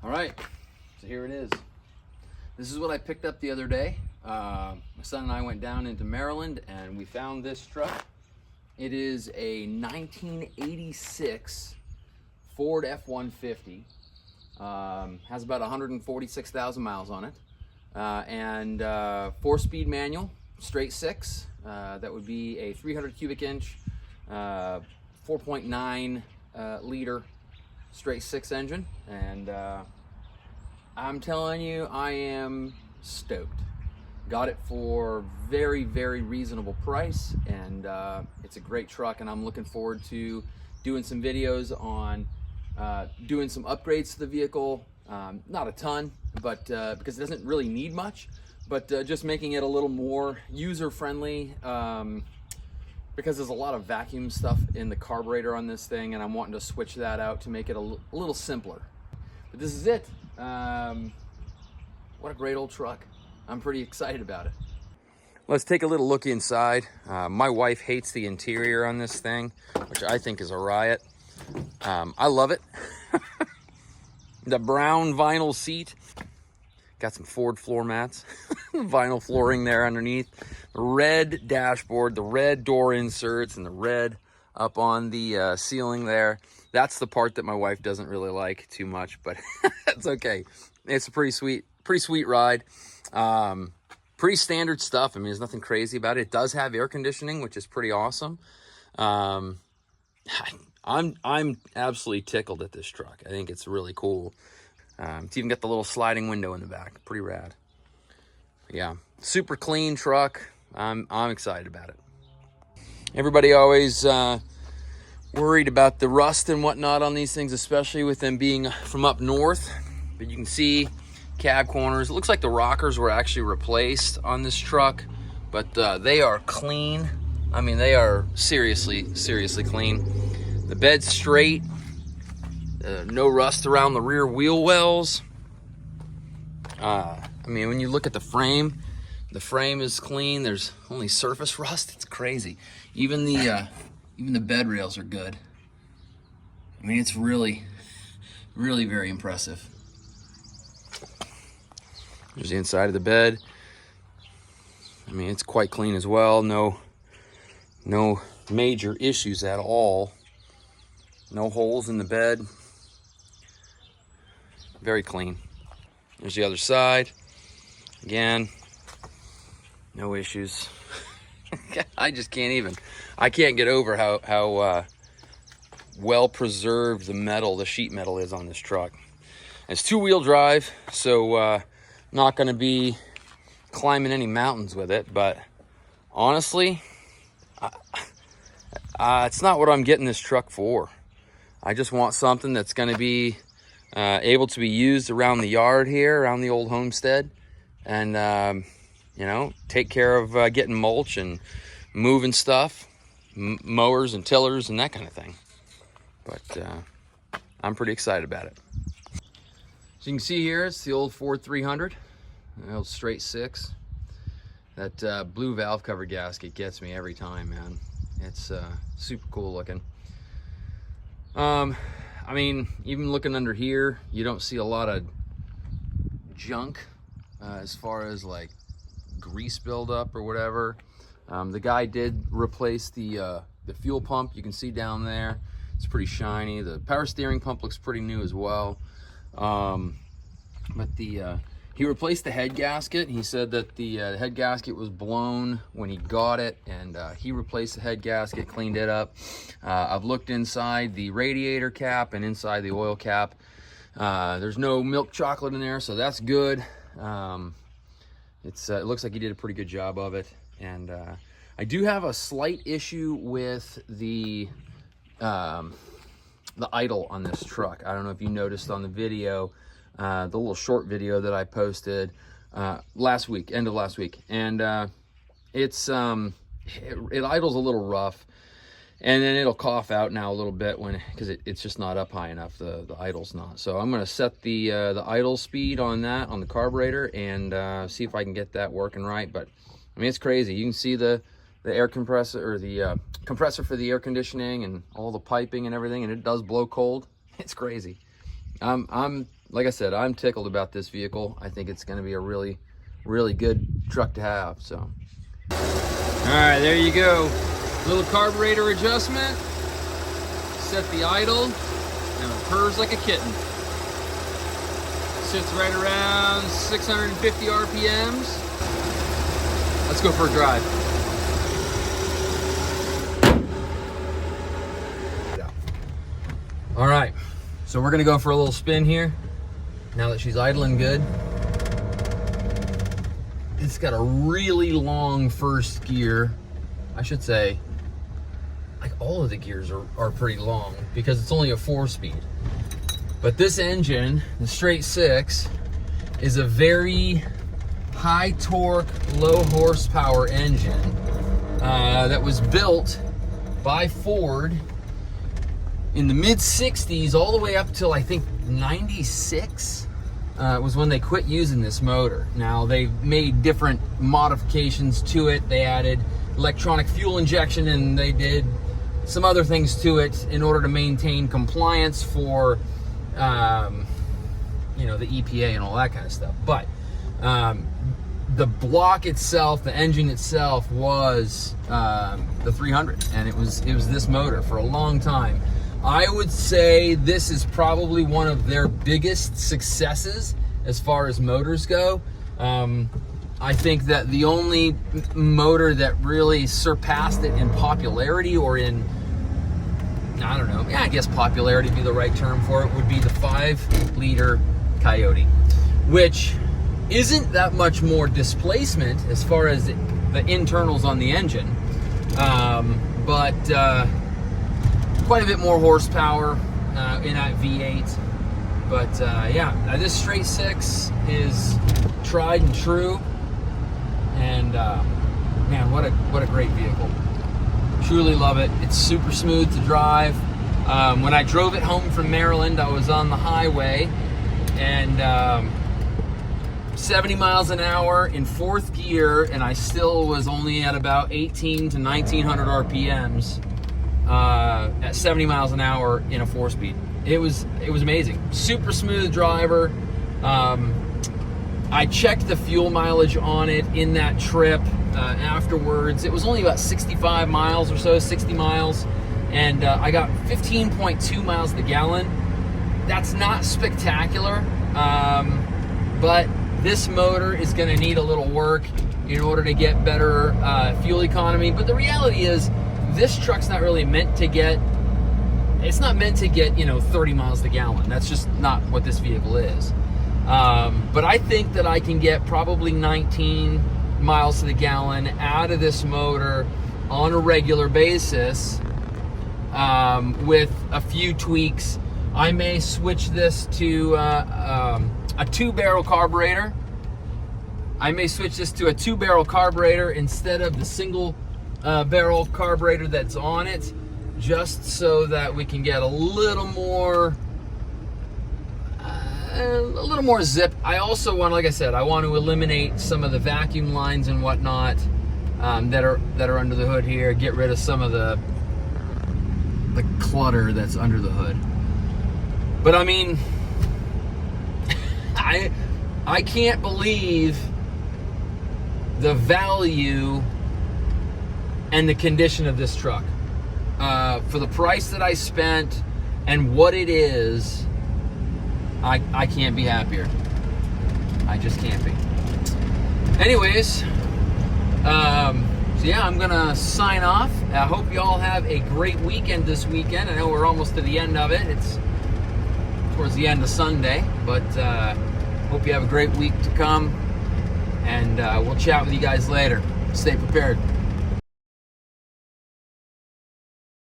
All right, so here it is. This is what I picked up the other day. My son and I went down into Maryland and we found this truck. It is a 1986 Ford F-150. Has about 146,000 miles on it. And 4-speed manual, straight six. That would be a 300 cubic inch, 4.9 liter straight six engine. And I'm telling you, I am stoked. Got it for very, very reasonable price, and it's a great truck, and I'm looking forward to doing some videos on doing some upgrades to the vehicle. Not a ton, but because it doesn't really need much, but just making it a little more user-friendly, because there's a lot of vacuum stuff in the carburetor on this thing, and I'm wanting to switch that out to make it a little simpler. But this is it. What a great old truck. I'm pretty excited about it. Let's take a little look inside. My wife hates the interior on this thing, which I think is a riot. I love it. The brown vinyl seat. Got some Ford floor mats. Vinyl flooring there underneath. The red dashboard, the red door inserts, and the red up on the ceiling there. That's the part that my wife doesn't really like too much, but that's okay. It's a pretty sweet ride. Pretty standard stuff. I mean, there's nothing crazy about it. It does have air conditioning, which is pretty awesome. I'm absolutely tickled at this truck. I think it's really cool. It's even got the little sliding window in the back. Pretty rad. Yeah, super clean truck. I'm excited about it. Everybody always worried about the rust and whatnot on these things, especially with them being from up north. But you can see cab corners. It looks like the rockers were actually replaced on this truck, but they are clean. I mean, they are seriously clean. The bed's straight. No rust around the rear wheel wells. I mean, when you look at the frame is clean. There's only surface rust. It's crazy. Even the bed rails are good. I mean, it's really very impressive. There's the inside of the bed. I mean, it's quite clean as well. No major issues at all. No holes in the bed. Very clean. There's the other side. Again, no issues. I just can't get over how well preserved the sheet metal is on this truck. It's 2-wheel drive, so not going to be climbing any mountains with it, but honestly, it's not what I'm getting this truck for. I just want something that's going to be able to be used around the yard here, around the old homestead, and you know, take care of getting mulch and moving stuff, mowers and tillers and that kind of thing. But I'm pretty excited about it. So you can see here, it's the old Ford 300, the old straight six. That blue valve cover gasket gets me every time, man. It's super cool looking. I mean, even looking under here, you don't see a lot of junk as far as like grease buildup or whatever. The guy did replace the fuel pump. You can see down there, it's pretty shiny. The power steering pump looks pretty new as well. But he replaced the head gasket. He said that the head gasket was blown when he got it, and he replaced the head gasket, cleaned it up. I've looked inside the radiator cap and inside the oil cap. There's no milk chocolate in there, so that's good. It looks like he did a pretty good job of it. And I do have a slight issue with the idle on this truck. I don't know if you noticed on the video, the little short video that I posted last week, end of last week, and it idles a little rough, and then it'll cough out now a little bit because it's just not up high enough. The idle's not. So I'm gonna set the idle speed on the carburetor and see if I can get that working right. But I mean, it's crazy. You can see the air compressor, or the compressor for the air conditioning, and all the piping and everything, and it does blow cold. It's crazy. I'm like I said, I'm tickled about this vehicle. I think it's going to be a really, really good truck to have. So, all right, there you go. Little carburetor adjustment. Set the idle, and it purrs like a kitten. Sits right around 650 RPMs. Let's go for a drive. All right, so we're gonna go for a little spin here. Now that she's idling good. It's got a really long first gear. I should say, like all of the gears are pretty long because it's only a 4-speed. But this engine, the straight 6, is a very high torque, low horsepower engine that was built by Ford in the mid 60s all the way up till I think 96 was when they quit using this motor. Now they made different modifications to it. They added electronic fuel injection and they did some other things to it in order to maintain compliance for you know, the EPA and all that kind of stuff. But the block itself, the engine itself was the 300, and it was this motor for a long time. I would say this is probably one of their biggest successes as far as motors go. I think that the only motor that really surpassed it in popularity, or in, I don't know, yeah, I guess popularity would be the right term for it, would be the 5-liter Coyote, which isn't that much more displacement as far as the internals on the engine, but quite a bit more horsepower in that V8. But yeah, this straight 6 is tried and true, and man, what a great vehicle. Truly love it. It's super smooth to drive. When I drove it home from Maryland, I was on the highway, and 70 miles an hour in 4th gear, and I still was only at about 18 to 1900 RPMs at 70 miles an hour in a 4-speed. It was amazing. Super smooth driver. I checked the fuel mileage on it in that trip afterwards. It was only about 65 miles or so, 60 miles, and I got 15.2 miles to the gallon. That's not spectacular, but this motor is going to need a little work in order to get better fuel economy. But the reality is, this truck's not really meant to get, it's not meant to get, you know, 30 miles to the gallon. That's just not what this vehicle is. But I think that I can get probably 19 miles to the gallon out of this motor on a regular basis with a few tweaks. I may switch this to a 2-barrel carburetor. I may switch this to a 2-barrel carburetor instead of the single barrel carburetor that's on it, just so that we can get a little more zip. I also want, like I said, I want to eliminate some of the vacuum lines and whatnot that are under the hood here. Get rid of some of the clutter that's under the hood. But I mean, I can't believe the value and the condition of this truck. For the price that I spent and what it is, I can't be happier. I just can't be. Anyways, so yeah, I'm gonna sign off. I hope you all have a great weekend this weekend. I know we're almost to the end of it. It's towards the end of Sunday, but hope you have a great week to come, and we'll chat with you guys later. Stay prepared.